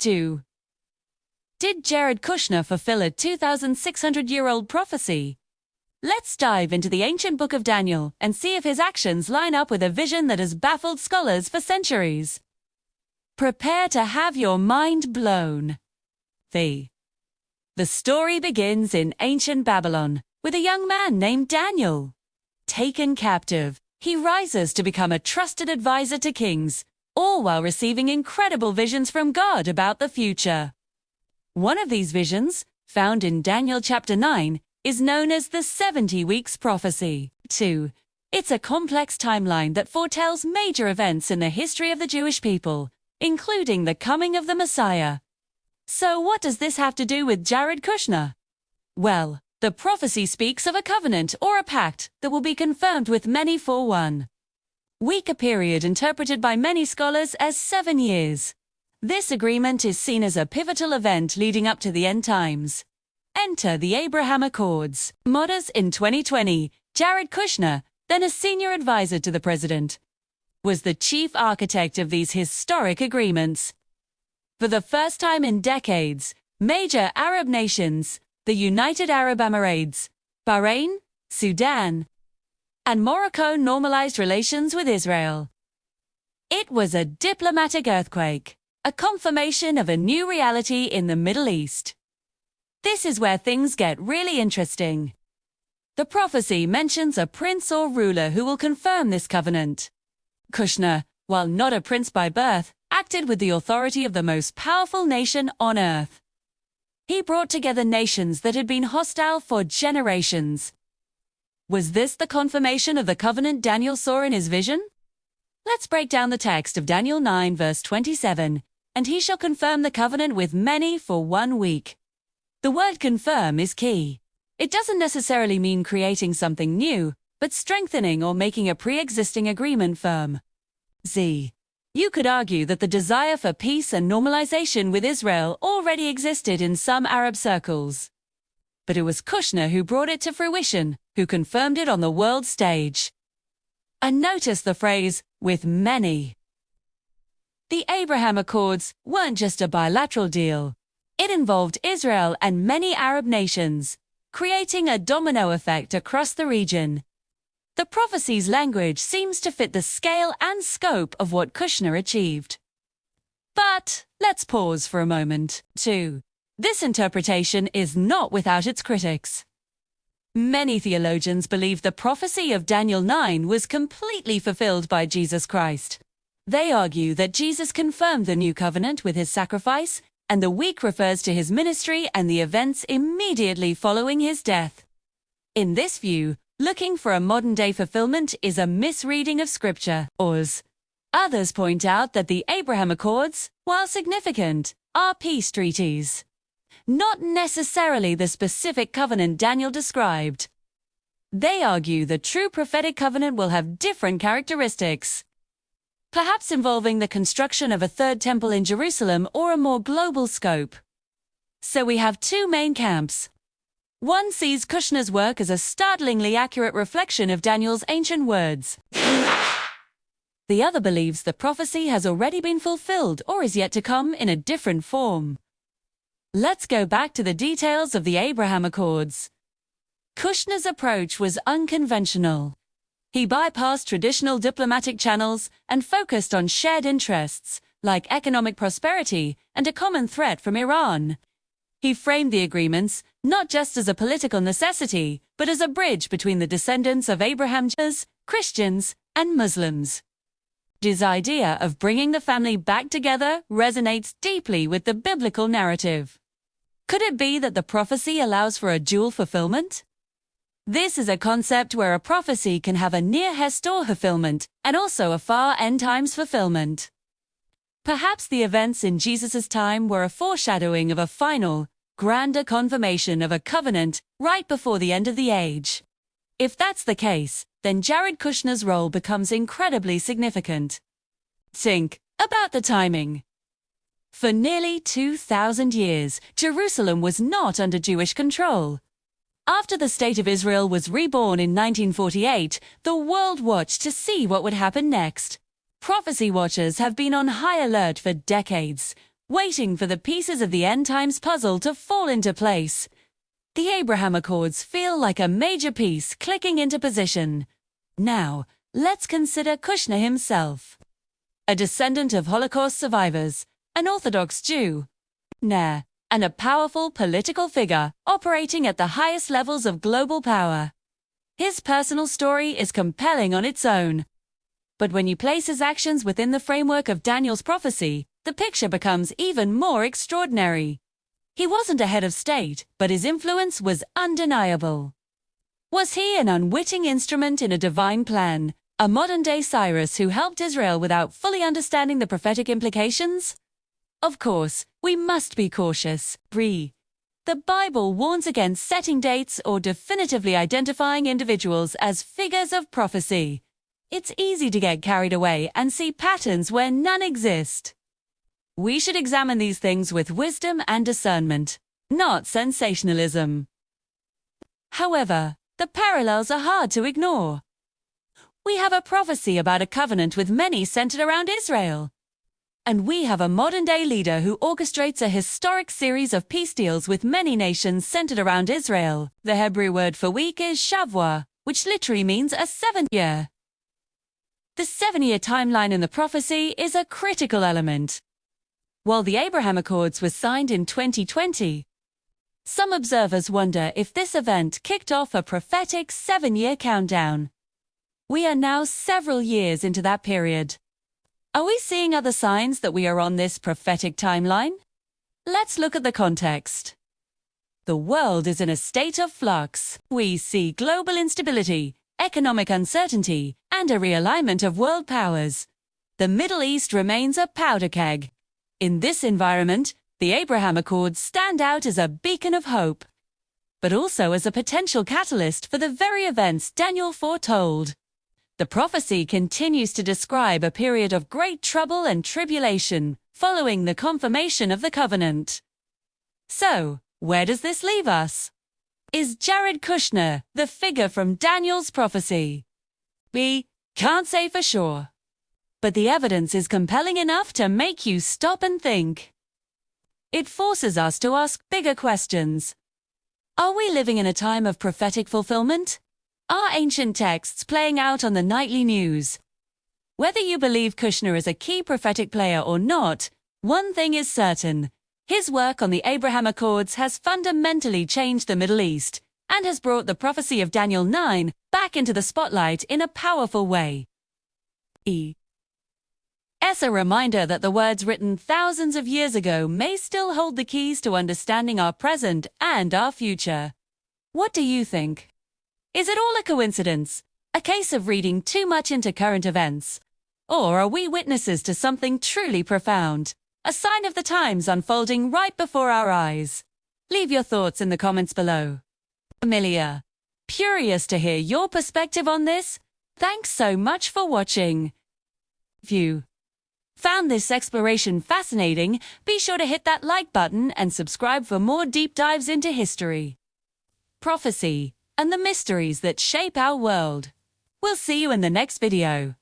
2. Did Jared Kushner fulfill a 2,600-year-old prophecy? Let's dive into the ancient book of Daniel and see if his actions line up with a vision that has baffled scholars for centuries. Prepare to have your mind blown. The story begins in ancient Babylon with a young man named Daniel. Taken captive, he rises to become a trusted advisor to kings, all while receiving incredible visions from God about the future. One of these visions, found in Daniel chapter 9, is known as the 70 Weeks Prophecy. 2. It's a complex timeline that foretells major events in the history of the Jewish people, including the coming of the Messiah. So what does this have to do with Jared Kushner? Well, the prophecy speaks of a covenant or a pact that will be confirmed with many for 1 week, a period interpreted by many scholars as 7 years. This agreement is seen as a pivotal event leading up to the end times. Enter the Abraham Accords. Modders in 2020, Jared Kushner, then a senior advisor to the president, was the chief architect of these historic agreements. For the first time in decades, major Arab nations, the United Arab Emirates, Bahrain, Sudan, and Morocco normalized relations with Israel. It was a diplomatic earthquake, a confirmation of a new reality in the Middle East. This is where things get really interesting. The prophecy mentions a prince or ruler who will confirm this covenant. Kushner, while not a prince by birth, acted with the authority of the most powerful nation on earth. He brought together nations that had been hostile for generations. Was this the confirmation of the covenant Daniel saw in his vision? Let's break down the text of Daniel 9 verse 27. And he shall confirm the covenant with many for 1 week. The word confirm is key. It doesn't necessarily mean creating something new, but strengthening or making a pre-existing agreement firm. You could argue that the desire for peace and normalization with Israel already existed in some Arab circles. But it was Kushner who brought it to fruition, who confirmed it on the world stage. And notice the phrase, with many. The Abraham Accords weren't just a bilateral deal. It involved Israel and many Arab nations, creating a domino effect across the region. The prophecy's language seems to fit the scale and scope of what Kushner achieved. But let's pause for a moment. 2. This interpretation is not without its critics. Many theologians believe the prophecy of Daniel 9 was completely fulfilled by Jesus Christ. They argue that Jesus confirmed the new covenant with his sacrifice, and the week refers to his ministry and the events immediately following his death. In this view, looking for a modern-day fulfillment is a misreading of Scripture. Others point out that the Abraham Accords, while significant, are peace treaties, not necessarily the specific covenant Daniel described. They argue the true prophetic covenant will have different characteristics, perhaps involving the construction of a third temple in Jerusalem or a more global scope. So we have 2 main camps. One sees Kushner's work as a startlingly accurate reflection of Daniel's ancient words. The other believes the prophecy has already been fulfilled or is yet to come in a different form. Let's go back to the details of the Abraham Accords. Kushner's approach was unconventional. He bypassed traditional diplomatic channels and focused on shared interests, like economic prosperity and a common threat from Iran. He framed the agreements not just as a political necessity, but as a bridge between the descendants of Abraham, Jews, Christians, and Muslims. His idea of bringing the family back together resonates deeply with the biblical narrative. Could it be that the prophecy allows for a dual fulfillment? This is a concept where a prophecy can have a near Hestor fulfillment and also a far end times fulfillment. Perhaps the events in Jesus' time were a foreshadowing of a final, grander confirmation of a covenant right before the end of the age. If that's the case, then Jared Kushner's role becomes incredibly significant. Think about the timing. For nearly 2,000 years, Jerusalem was not under Jewish control. After the State of Israel was reborn in 1948, the world watched to see what would happen next. Prophecy watchers have been on high alert for decades, waiting for the pieces of the end times puzzle to fall into place. The Abraham Accords feel like a major piece clicking into position. Now, let's consider Kushner himself. A descendant of Holocaust survivors, an Orthodox Jew, and a powerful political figure operating at the highest levels of global power. His personal story is compelling on its own. But when you place his actions within the framework of Daniel's prophecy, the picture becomes even more extraordinary. He wasn't a head of state, but his influence was undeniable. Was he an unwitting instrument in a divine plan, a modern-day Cyrus who helped Israel without fully understanding the prophetic implications? Of course, we must be cautious. The Bible warns against setting dates or definitively identifying individuals as figures of prophecy. It's easy to get carried away and see patterns where none exist. We should examine these things with wisdom and discernment, not sensationalism. However, the parallels are hard to ignore. We have a prophecy about a covenant with many centered around Israel. And we have a modern-day leader who orchestrates a historic series of peace deals with many nations centered around Israel. The Hebrew word for week is shavua, which literally means a 7th year. The 7-year timeline in the prophecy is a critical element. While the Abraham Accords was signed in 2020, some observers wonder if this event kicked off a prophetic 7-year countdown. We are now several years into that period. Are we seeing other signs that we are on this prophetic timeline? Let's look at the context. The world is in a state of flux. We see global instability, economic uncertainty, and a realignment of world powers. The Middle East remains a powder keg. In this environment, the Abraham Accords stand out as a beacon of hope, but also as a potential catalyst for the very events Daniel foretold. The prophecy continues to describe a period of great trouble and tribulation following the confirmation of the covenant. So, where does this leave us? Is Jared Kushner the figure from Daniel's prophecy? We can't say for sure. But the evidence is compelling enough to make you stop and think. It forces us to ask bigger questions. Are we living in a time of prophetic fulfillment? Are ancient texts playing out on the nightly news? Whether you believe Kushner is a key prophetic player or not, one thing is certain. His work on the Abraham Accords has fundamentally changed the Middle East and has brought the prophecy of Daniel 9 back into the spotlight in a powerful way. As a reminder that the words written thousands of years ago may still hold the keys to understanding our present and our future. What do you think? Is it all a coincidence, a case of reading too much into current events? Or are we witnesses to something truly profound, a sign of the times unfolding right before our eyes? Leave your thoughts in the comments below. Familiar? Curious to hear your perspective on this? Thanks so much for watching. If you found this exploration fascinating, be sure to hit that like button and subscribe for more deep dives into history, prophecy, and the mysteries that shape our world. We'll see you in the next video.